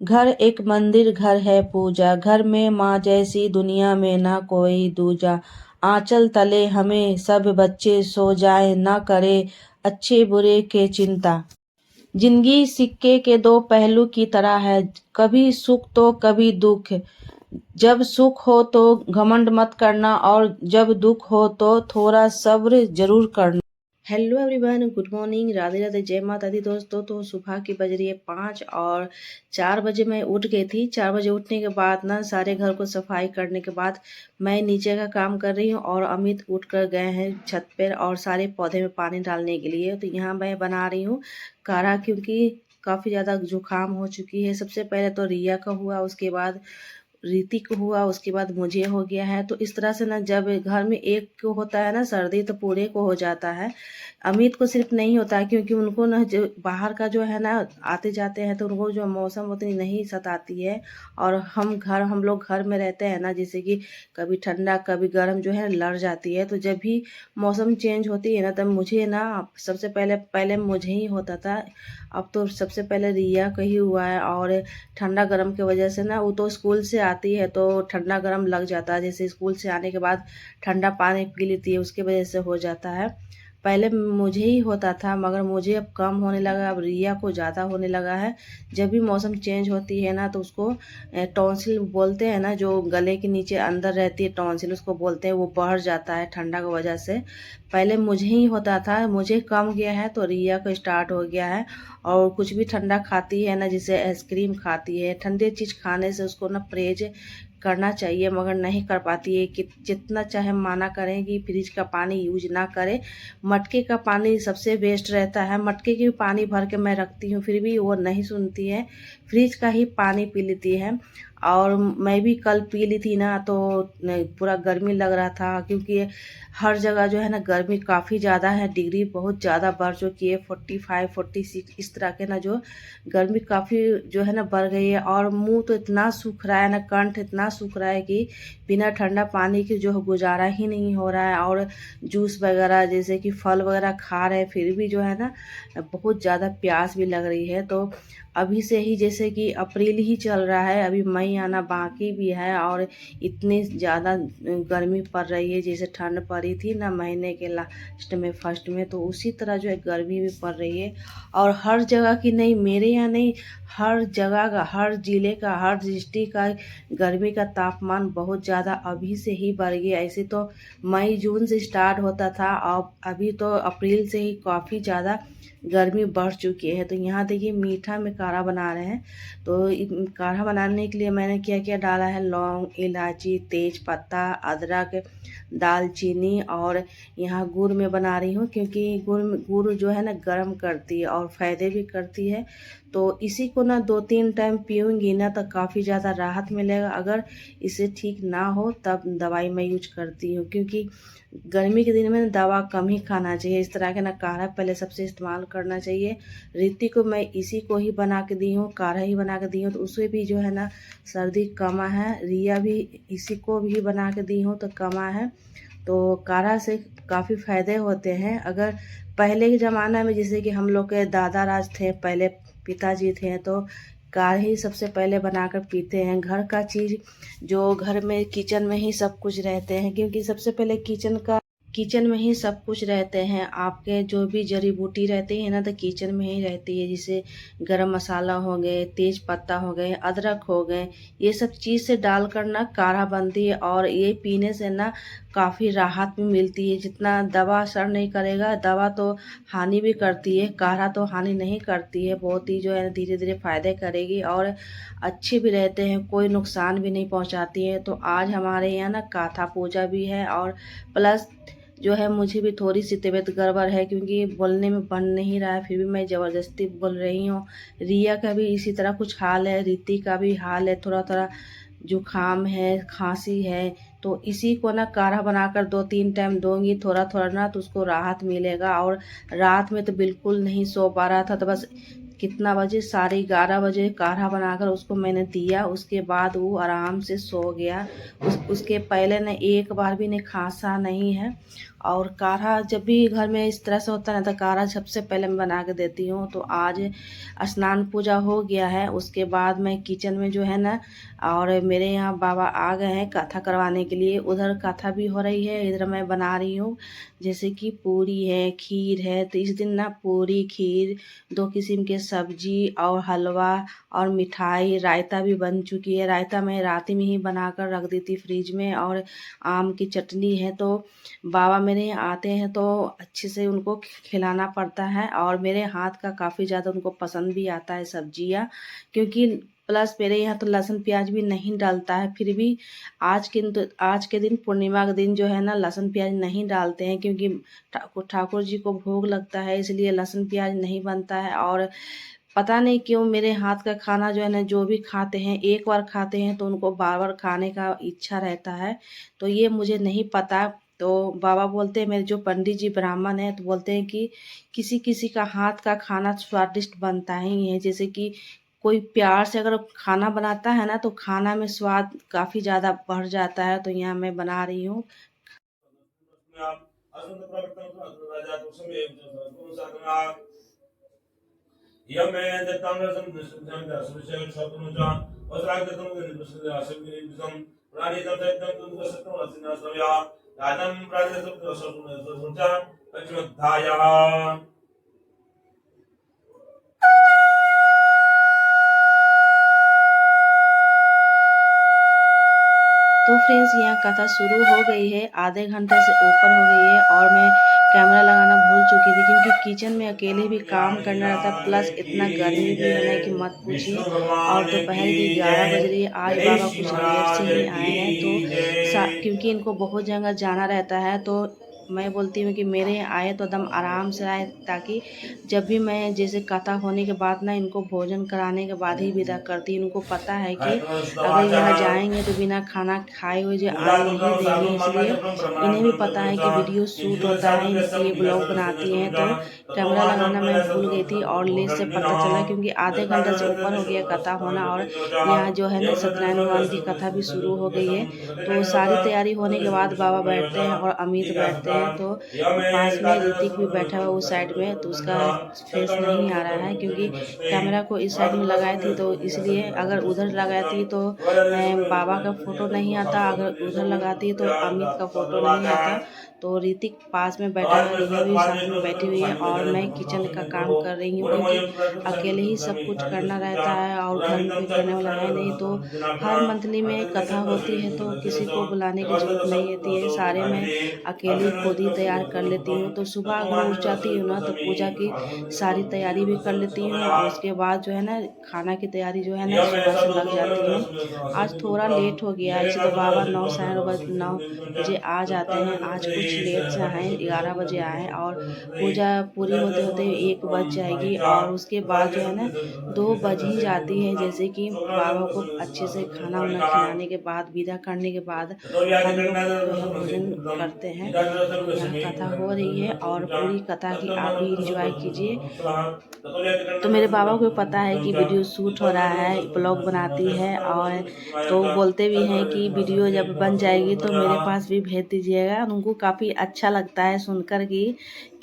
घर एक मंदिर घर है पूजा, घर में माँ जैसी दुनिया में ना कोई दूजा। आंचल तले हमें सब बच्चे सो जाए, ना करे अच्छे बुरे के चिंता। जिंदगी सिक्के के दो पहलू की तरह है, कभी सुख तो कभी दुख। जब सुख हो तो घमंड मत करना, और जब दुख हो तो थोड़ा सब्र जरूर करना। Hello everyone, good morning, Radhe Radhe, जय माता दी दोस्तों। तो सुबह की बज रही है 5 और 4 बजे मैं उठ गई थी। 4 बजे उठने के बाद ना सारे घर को सफाई करने के बाद मैं नीचे का काम कर रही हूँ, और अमित उठ कर गए हैं छत पर और सारे पौधे में पानी डालने के लिए। तो यहाँ मैं बना रही हूँ काढ़ा, क्योंकि काफ़ी ज़्यादा जुकाम हो चुकी है। सबसे पहले तो रिया का हुआ, उसके बाद रीति को हुआ, उसके बाद मुझे हो गया है। तो इस तरह से ना जब घर में एक को होता है ना सर्दी, तो पूरे को हो जाता है। अमित को सिर्फ नहीं होता है, क्योंकि उनको ना जो बाहर का जो है ना आते जाते हैं, तो उनको जो मौसम उतनी नहीं सताती है। और हम लोग घर में रहते हैं ना, जैसे कि कभी ठंडा कभी गर्म जो है लड़ जाती है। तो जब भी मौसम चेंज होती है ना, तब मुझे ना सबसे पहले पहले मुझे ही होता था। अब तो सबसे पहले रिया का ही हुआ है। और ठंडा गर्म की वजह से ना वो तो स्कूल से आती है तो ठंडा गर्म लग जाता है। जैसे स्कूल से आने के बाद ठंडा पानी पी लेती है, उसके वजह से हो जाता है। पहले मुझे ही होता था, मगर मुझे अब कम होने लगा, अब रिया को ज़्यादा होने लगा है। जब भी मौसम चेंज होती है ना, तो उसको टॉन्सिल बोलते हैं ना, जो गले के नीचे अंदर रहती है टॉन्सिल, उसको बोलते हैं, वो बढ़ जाता है ठंडा की वजह से। पहले मुझे ही होता था, मुझे कम गया है तो रिया को स्टार्ट हो गया है। और कुछ भी ठंडा खाती है ना, जैसे आइसक्रीम खाती है, ठंडे चीज़ खाने से उसको ना परहेज करना चाहिए, मगर नहीं कर पाती है। कि जितना चाहे माना करें कि फ्रिज का पानी यूज ना करें, मटके का पानी सबसे बेस्ट रहता है। मटके की पानी भर के मैं रखती हूँ, फिर भी वो नहीं सुनती है, फ्रिज का ही पानी पी लेती है। और मैं भी कल पी ली थी ना, तो पूरा गर्मी लग रहा था, क्योंकि हर जगह जो है ना गर्मी काफ़ी ज़्यादा है, डिग्री बहुत ज़्यादा बढ़ चुकी है, 45 46 इस तरह के ना जो गर्मी काफ़ी जो है ना बढ़ गई है। और मुंह तो इतना सूख रहा है ना, कंठ इतना सूख रहा है कि बिना ठंडा पानी के जो गुजारा ही नहीं हो रहा है। और जूस वगैरह जैसे कि फल वगैरह खा रहे, फिर भी जो है ना बहुत ज़्यादा प्यास भी लग रही है। तो अभी से ही, जैसे कि अप्रैल ही चल रहा है, अभी मई आना बाकी भी है, और इतनी ज़्यादा गर्मी पड़ रही है। जैसे ठंड पड़ी थी ना महीने के लास्ट में फर्स्ट में, तो उसी तरह जो है गर्मी भी पड़ रही है। और हर जगह की नहीं, मेरे यहाँ नहीं, हर जगह का, हर ज़िले का, हर डिस्ट्रिक्ट का गर्मी का तापमान बहुत ज़्यादा अभी से ही बढ़ गया। ऐसे तो मई जून से स्टार्ट होता था, और अभी तो अप्रैल से ही काफ़ी ज़्यादा गर्मी बढ़ चुकी है। तो यहाँ देखिए मीठा में काढ़ा बना रहे हैं। तो काढ़ा बनाने के लिए मैंने क्या क्या डाला है, लौंग, इलायची, तेज पत्ता, अदरक, दालचीनी, और यहाँ गुड़ में बना रही हूँ, क्योंकि गुड़ जो है ना गर्म करती है और फ़ायदे भी करती है। तो इसी को ना 2-3 टाइम पीऊँगी ना, तो काफ़ी ज़्यादा राहत मिलेगा। अगर इसे ठीक ना हो तब दवाई मैं यूज करती हूँ, क्योंकि गर्मी के दिन में दवा कम ही खाना चाहिए। इस तरह के ना काढ़ा पहले सबसे इस्तेमाल करना चाहिए। रीति को मैं इसी को ही बना के दी हूँ, काढ़ा ही बना के दी हूँ, तो उसे भी जो है ना सर्दी कमा है। रिया भी इसी को भी बना के दी हूँ तो कमा है। तो काढ़ा से काफ़ी फ़ायदे होते हैं। अगर पहले के ज़माना में, जैसे कि हम लोग के दादा राज थे, पहले पिताजी थे, तो काढ़े ही सबसे पहले बनाकर पीते हैं। घर का चीज़ जो घर में किचन में ही सब कुछ रहते हैं, क्योंकि सबसे पहले किचन में ही सब कुछ रहते हैं। आपके जो भी जड़ी बूटी रहती है ना, तो किचन में ही रहती है। जैसे गरम मसाला हो गए, तेज पत्ता हो गए, अदरक हो गए, ये सब चीज़ से डालकर ना काढ़ा बनती है। और ये पीने से ना काफ़ी राहत भी मिलती है। जितना दवा असर नहीं करेगा, दवा तो हानि भी करती है, काढ़ा तो हानि नहीं करती है, बहुत ही जो है धीरे धीरे फ़ायदे करेगी, और अच्छे भी रहते हैं, कोई नुकसान भी नहीं पहुंचाती है। तो आज हमारे यहाँ ना काथा पूजा भी है, और प्लस जो है मुझे भी थोड़ी सी तबीयत गड़बड़ है, क्योंकि बोलने में बन नहीं रहा है, फिर भी मैं ज़बरदस्ती बोल रही हूँ। रिया का भी इसी तरह कुछ हाल है, रीति का भी हाल है, थोड़ा थोड़ा जुकाम है, खांसी है। तो इसी को ना काढ़ा बनाकर 2-3 टाइम दूंगी थोड़ा थोड़ा ना, तो उसको राहत मिलेगा। और रात में तो बिल्कुल नहीं सो पा रहा था, तो बस कितना बजे, 11:30 बजे काढ़ा बनाकर उसको मैंने दिया, उसके बाद वो आराम से सो गया। उसके पहले ने एक बार भी ने खांसा नहीं है। और काढ़ा जब भी घर में इस तरह से होता है ना, तो काढ़ा सबसे पहले मैं बना के देती हूँ। तो आज स्नान पूजा हो गया है, उसके बाद मैं किचन में जो है ना, और मेरे यहाँ बाबा आ गए हैं कथा करवाने के लिए। उधर कथा भी हो रही है, इधर मैं बना रही हूँ। जैसे कि पूरी है, खीर है, तो इस दिन ना पूरी, खीर, 2 किस्म के सब्जी और हलवा और मिठाई, रायता भी बन चुकी है। रायता मैं रात में ही बना कर रख दी थी फ्रिज में, और आम की चटनी है। तो बाबा मेरे यहाँ आते हैं तो अच्छे से उनको खिलाना पड़ता है, और मेरे हाथ का काफ़ी ज़्यादा उनको पसंद भी आता है सब्जियाँ, क्योंकि प्लस मेरे यहाँ तो लहसुन प्याज भी नहीं डालता है। फिर भी आज के दिन, पूर्णिमा के दिन जो है ना, लहसुन प्याज नहीं डालते हैं, क्योंकि ठाकुर जी को भोग लगता है, इसलिए लहसुन प्याज नहीं बनता है। और पता नहीं क्यों मेरे हाथ का खाना जो है ना, जो भी खाते हैं, एक बार खाते हैं तो उनको बार बार खाने का इच्छा रहता है। तो ये मुझे नहीं पता। तो बाबा बोलते हैं, मेरे जो पंडित जी ब्राह्मण हैं, तो बोलते हैं कि किसी किसी का हाथ का खाना स्वादिष्ट बनता ही है। जैसे कि कोई प्यार से अगर खाना बनाता है ना, तो खाना में स्वाद काफ़ी ज़्यादा बढ़ जाता है। तो यहाँ मैं बना रही हूँ। तो फ्रेंड्स, यहाँ कथा शुरू हो गई है, आधे घंटे से ऊपर हो गई है, और मैं कैमरा लगाना भूल चुकी थी, क्योंकि किचन में अकेले भी काम करना रहता है, प्लस इतना गर्मी भी है ना कि मत पूछिए। और दोपहर की 11 बज रही है। आज बाबा कुछ लेट से ही आए हैं, तो क्योंकि इनको बहुत जगह जाना रहता है, तो मैं बोलती हूँ कि मेरे यहाँ आए तो एकदम आराम से आए, ताकि जब भी मैं जैसे कथा होने के बाद ना, इनको भोजन कराने के बाद ही विदा करती। इनको पता है कि अगर यहाँ जाएंगे तो बिना खाना खाए हुए जो आने नहीं देंगे, इसलिए इन्हें भी पता है कि वीडियो शूट होता है, इनकी ये ब्लॉग बनाती हैं। तो कैमरा लगाना मैं भूल गई थी, और लेट से पता चला, क्योंकि आधे घंटे से ऊपर हो गया कथा होना, और यहाँ जो है ना, सत्यनारायण भगवान की कथा भी शुरू हो गई है। तो सारी तैयारी होने के बाद बाबा बैठते हैं और अमित बैठते हैं। तो पास में ऋतिक भी बैठा हुआ उस साइड में, तो उसका फेस नहीं आ रहा है, क्योंकि कैमरा को इस साइड में लगाई थी, तो इसलिए अगर उधर लगाती तो बाबा का फ़ोटो नहीं आता, अगर उधर लगाती तो अमित का फ़ोटो नहीं आता। तो ऋतिक पास में बैठा है, रिया भी साथ में बैठी हुई है, और मैं किचन का काम कर रही हूँ, क्योंकि अकेले ही सब कुछ करना रहता है, और घर में कोई करने वाला है नहीं। तो हर मंथली में कथा होती है, तो किसी को बुलाने की ज़रूरत नहीं होती है, सारे मैं अकेली खुद ही तैयार कर लेती हूँ। तो सुबह अगर उठ जाती हूँ ना, तो पूजा की सारी तैयारी भी कर लेती हूँ, और उसके बाद जो है ना, खाना की तैयारी जो है ना, सुबह से लग जाती हूँ। आज थोड़ा लेट हो गया, ऐसे तो बाबा 9 बजे आ जाते हैं, आज कुछ लेट से आए, 11 बजे आए, और पूजा पूरी होते होते 1 बज जाएगी, और उसके बाद जो है ना, 2 बज ही जाती है। जैसे कि बाबा को अच्छे से खाना वाना खिलाने के बाद, विदा करने के बाद, हम लोग जो है भोजन करते हैं। तो यहाँ कथा हो रही है, और पूरी कथा की आप भी इंजॉय कीजिए। तो मेरे बाबा को पता है कि वीडियो शूट हो रहा है, ब्लॉग बनाती है, और तो बोलते भी हैं कि वीडियो जब बन जाएगी तो मेरे पास भी भेज दीजिएगा। उनको काफ़ी अच्छा लगता है सुनकर कि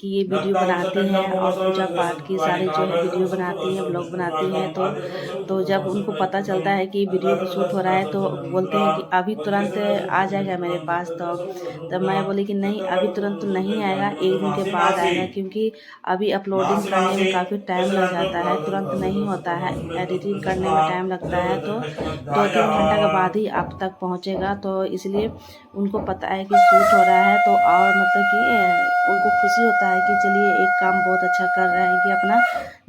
ये वीडियो बनाती हैं, और पूजा पाठ की सारी जो है वीडियो बनाती हैं, ब्लॉग बनाती हैं। तो जब उनको पता चलता है कि वीडियो शूट हो रहा है, तो बोलते हैं कि अभी तुरंत आ जाएगा मेरे पास। तो तब मैं बोली कि नहीं, अभी तुरंत तो नहीं आएगा, 1 दिन के बाद आएगा, क्योंकि अभी अपलोडिंग करने में काफ़ी टाइम लग जाता है, तुरंत नहीं होता है, एडिटिंग करने में टाइम लगता है। तो 2-3 घंटा के बाद ही आप तक पहुंचेगा। तो इसलिए उनको पता है कि शूट हो रहा है, तो और मतलब कि उनको खुशी होता है कि चलिए एक काम बहुत अच्छा कर रहे हैं, कि अपना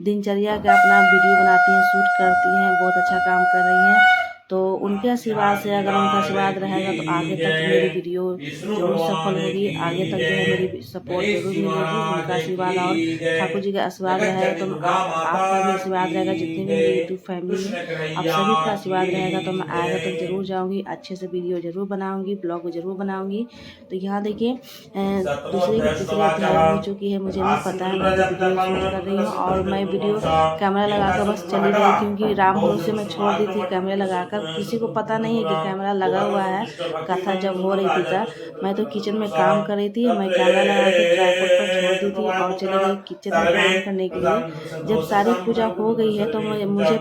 दिनचर्या का अपना वीडियो बनाती हैं, शूट करती हैं, बहुत अच्छा काम कर रही हैं। तो उनके आशीर्वाद से, अगर उनका आशीर्वाद रहेगा तो आगे तक मेरी वीडियो ज़रूर सफल होगी, आगे तक जो है मेरी सपोर्ट ज़रूर मिलेगी। उनका आशीर्वाद और ठाकुर जी का आशीर्वाद रहेगा, तो आपका भी आशीर्वाद रहेगा, जितने भी मेरी यूट्यूब फैमिली में आप सभी का आशीर्वाद रहेगा, तो मैं आगे तक ज़रूर जाऊँगी, अच्छे से वीडियो ज़रूर बनाऊँगी, ब्लॉग ज़रूर बनाऊँगी। तो यहाँ देखिए, दूसरे की तीसरे अध्याय हो चुकी है, मुझे नहीं पता है, मैं तो वीडियो शूट कर रही हूँ, और मैं वीडियो कैमरा लगा कर बस चली गई, क्योंकि राम भरोसे में छोड़ दी थी कैमरे लगा कर। अगर किसी को पता नहीं है कि कैमरा लगा हुआ है, कथा जब हो रही थी तब मैं तो किचन में काम कर रही थी, मैं कैमरा लगा के ट्राइपॉड पर छोड़ दी थी और चली गई किचन में काम करने के लिए। जब सारी पूजा हो गई है तो मुझे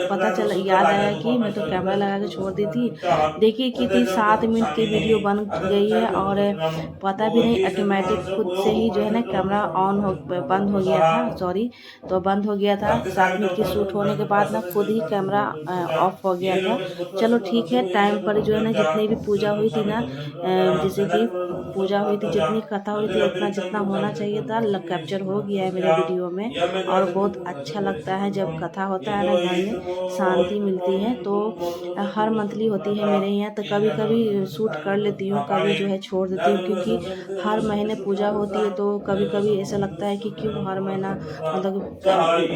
पता चला, याद आया कि मैं तो कैमरा लगा के छोड़ दी थी। देखिए कितनी 7 मिनट की वीडियो बन गई है और पता भी नहीं, ऑटोमेटिक खुद से ही जो है ना कैमरा बंद हो गया था, सॉरी, तो बंद हो गया था। 7 मिनट की शूट होने के बाद ना खुद ही कैमरा ऑफ हो गया था। चलो ठीक है, टाइम पर जो है ना जितनी भी पूजा हुई थी ना, जैसे कि पूजा हुई थी, जितनी कथा हुई थी, उतना जितना होना चाहिए था कैप्चर हो गया है मेरे वीडियो में। और बहुत अच्छा लगता है जब कथा होता है ना, घर में शांति मिलती है। तो हर मंथली होती है मेरे यहाँ, तो कभी कभी शूट कर लेती हूँ, कभी जो है छोड़ देती हूँ, क्योंकि हर महीने पूजा होती है। तो कभी कभी ऐसा लगता है कि क्यों हर महीना, मतलब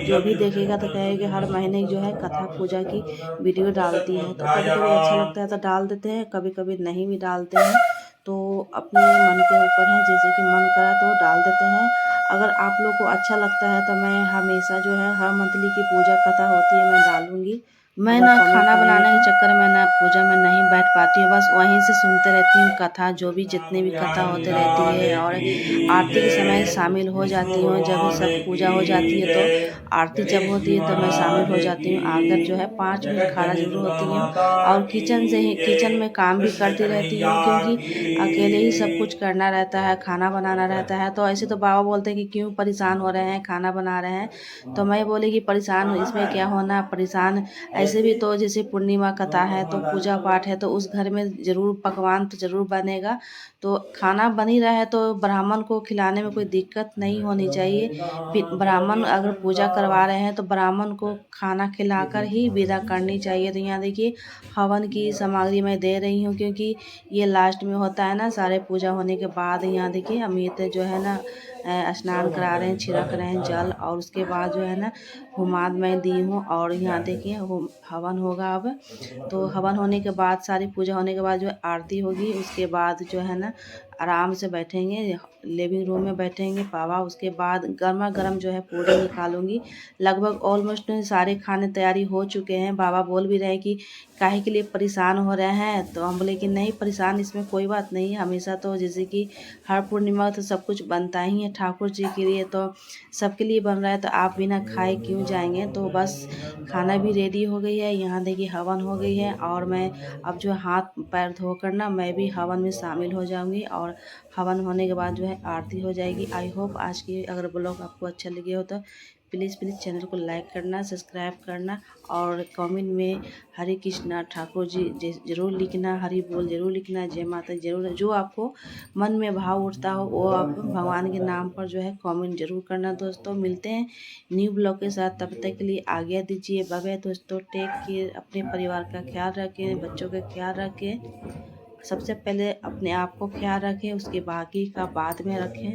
जो भी देखेगा तो कहेगा कि हर महीने जो है कथा पूजा की वीडियो डालती है। तो कभी कभी अच्छा लगता है तो डाल देते हैं, कभी कभी नहीं भी डालते हैं। तो अपने मन के ऊपर है, जैसे कि मन करा तो डाल देते हैं। अगर आप लोग को अच्छा लगता है तो मैं हमेशा जो है हर मंथली की पूजा कथा होती है मैं डालूंगी। मैं ना खाना बनाने के चक्कर में ना पूजा में नहीं बैठ पाती हूँ, बस वहीं से सुनते रहती हूँ कथा, जो भी जितनी भी कथा होती रहती है। और आरती के समय शामिल हो जाती हूँ, जब सब पूजा हो जाती है तो आरती जब होती है तो मैं शामिल हो जाती हूँ। आकर जो है 5 मिनट खड़ा जरूर होती हूँ और किचन में काम भी करती रहती हूँ, क्योंकि अकेले ही सब कुछ करना रहता है, खाना बनाना रहता है। तो ऐसे तो बाबा बोलते हैं कि क्यों परेशान हो रहे हैं, खाना बना रहे हैं। तो मैं बोली कि परेशान इसमें क्या होना, परेशान ऐसे भी तो जैसे पूर्णिमा कथा है तो पूजा पाठ है, तो उस घर में ज़रूर पकवान तो ज़रूर बनेगा। तो खाना बन ही रहा है तो ब्राह्मण को खिलाने में कोई दिक्कत नहीं होनी चाहिए। फिर ब्राह्मण अगर पूजा करवा रहे हैं तो ब्राह्मण को खाना खिलाकर ही विदा करनी चाहिए। तो यहाँ देखिए हवन की सामग्री मैं दे रही हूँ, क्योंकि ये लास्ट में होता है ना, सारे पूजा होने के बाद। यहाँ देखिए अमित जो है ना स्नान करा रहे हैं, छिड़क रहे हैं जल, और उसके बाद जो है ना हुमाद मैं दी हूँ। और यहाँ देखिए हवन होगा अब। तो हवन होने के बाद, सारी पूजा होने के बाद जो है आरती होगी, उसके बाद जो है ना आराम से बैठेंगे, लिविंग रूम में बैठेंगे बाबा। उसके बाद गर्मा गर्म जो है पूड़ी निकालूंगी। लगभग ऑलमोस्ट सारे खाने तैयारी हो चुके हैं। बाबा बोल भी रहे हैं कि काहे के लिए परेशान हो रहे हैं, तो हम बोले कि नहीं परेशान इसमें कोई बात नहीं है। हमेशा तो जैसे कि हर पूर्णिमा तो सब कुछ बनता ही है ठाकुर जी के लिए, तो सबके लिए बन रहा है, तो आप बिना खाए क्यों जाएंगे। तो बस खाना भी रेडी हो गई है। यहाँ देखिए हवन हो गई है, और मैं अब जो हाथ पैर धोकर ना मैं भी हवन में शामिल हो जाऊंगी। और हवन होने के बाद जो है आरती हो जाएगी। आई होप आज की अगर ब्लॉग आपको अच्छा लगे हो तो प्लीज़ चैनल को लाइक करना, सब्सक्राइब करना, और कमेंट में हरे कृष्णा ठाकुर जी जरूर लिखना, हरि बोल जरूर लिखना, जय माता जरूर, जो आपको मन में भाव उठता हो वो आप भगवान के नाम पर जो है कमेंट जरूर करना। दोस्तों मिलते हैं न्यू ब्लॉग के साथ, तब तक के लिए आज्ञा दीजिए। बाय बाय दोस्तों, टेक केयर, अपने परिवार का ख्याल रखें, बच्चों का ख्याल रखें। सबसे पहले अपने आप को ख्याल रखें, उसके बाकी का बाद में रखें।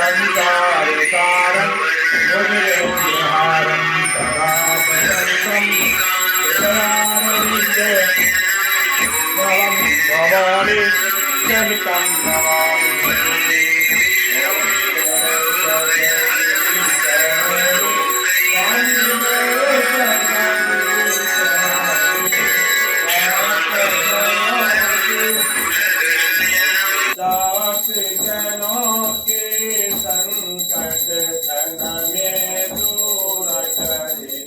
संसारसारं भुजगेहारं सदा वसन्तं हृदयारविन्दे भवं भवानि सहितं नमामि। जनों के संकट धन में दूर करे,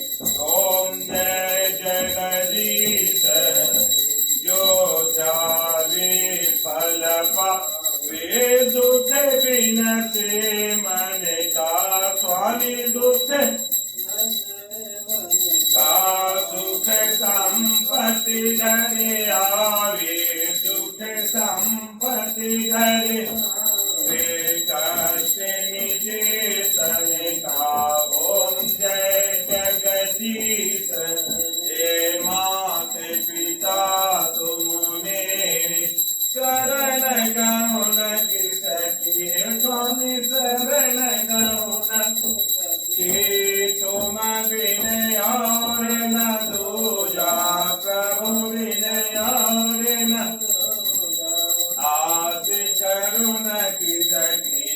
ओम जय जगदीश जो जावे फल पावे दुख बिनते मन का स्वामी दुख का सुख संपत्ति घरे आवे सुख संपत्ति घरे वे कष्ट निजे तने का। ओम जय जगदीश हे माते पिता तुम मेरे शरण गौन की सखी स्वामी शरण गौन कि तुम बिन और न दूजा प्रभु बिन और न आज करुण की सखी।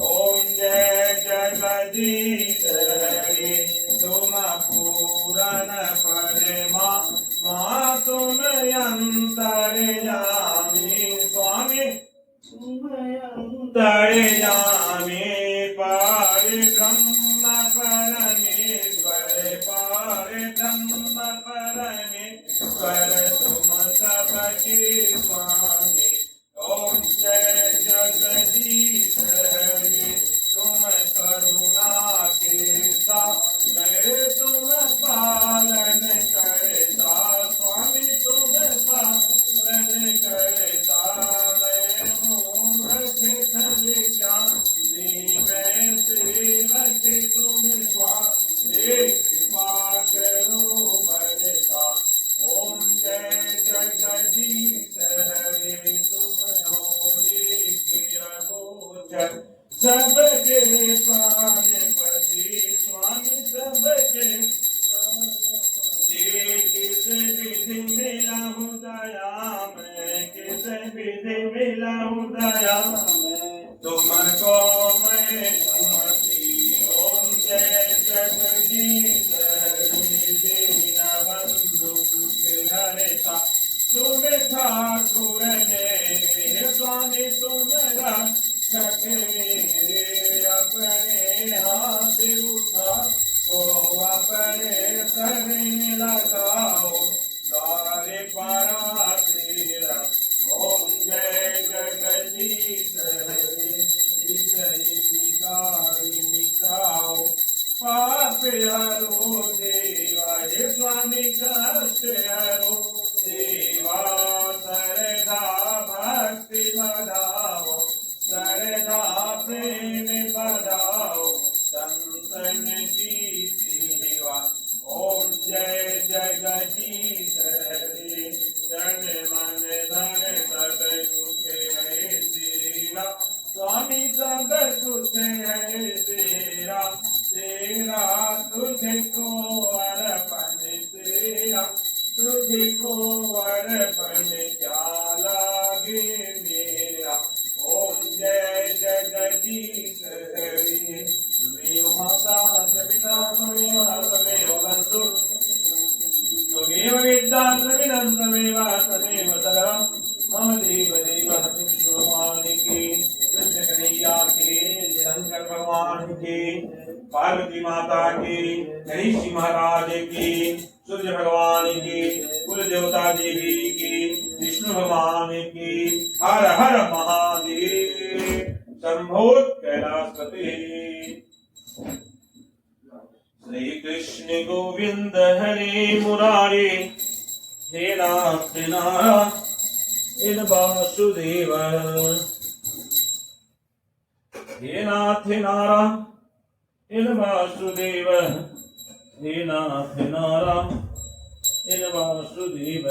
ओम जय जगदीश हरे तुम पूरन परमा माँ तुम अंतर्यामी स्वामी अंतर्यामी पार ब्रह्म परमेश्वर पार ब्रह्म परमेश्वर तुम सबके स्वामी। ओम जय जगदीश हरे तुम करुणा के सागर तुम पालन करता स्वामी तुम पालन करता। मैं मूर्ख खल जानी मैं सेवक तुम स्वामी कृपा करो भरता। ओम जय जगदीश हरे तुम हो गोचर सबके पालपति स्वामी सबके किस विधि मिला दया मैं किस विधि मिला दया तुमको मैं सुमति। ओम जय जगदीश दीन बंधु सुख हरता तुम ठाकुर मेरे स्वामी तुम रक्षक अपने हाथ उठा ओ अपने सर लगाओ सारे पारा तेरा। ओम जय जगदीश हरे विजय विकारी मिटाओ पाप हरो देवा हे स्वामी कष्ट हरो देवा। श्रद्धा भक्ति बढ़ाओ श्रद्धा प्रेम बढ़ाओ संतन की सेवा। ओम जय जगदीश हरे तन मन धन सब कुछ है तेरा स्वामी सब कुछ है तेरा तेरा तुझको अर्पण तेरा तुझको अर्पण क्या लागे मेरा। ओम जय जगदीश हरे तुमेव माता पिता तुमेव बंधु तुमेव विद्या त्रिविधं त्वमेव तमेव सर्वं मम देव देव कृष्ण भगवान की कृष्ण कन्हैया के शंकर भगवान की पार्वती माता की गणेश महाराज की सूर्य भगवान की कुल देवता देवी की विष्णु भगवान की हर हर महादेव शंभो कैलासपते। श्री कृष्ण गोविंद हरे मुरारे हे नाथ नारायण वासुदेव हे नाथ नारायण वासुदेव हे नाथ नारायण वासुदेव।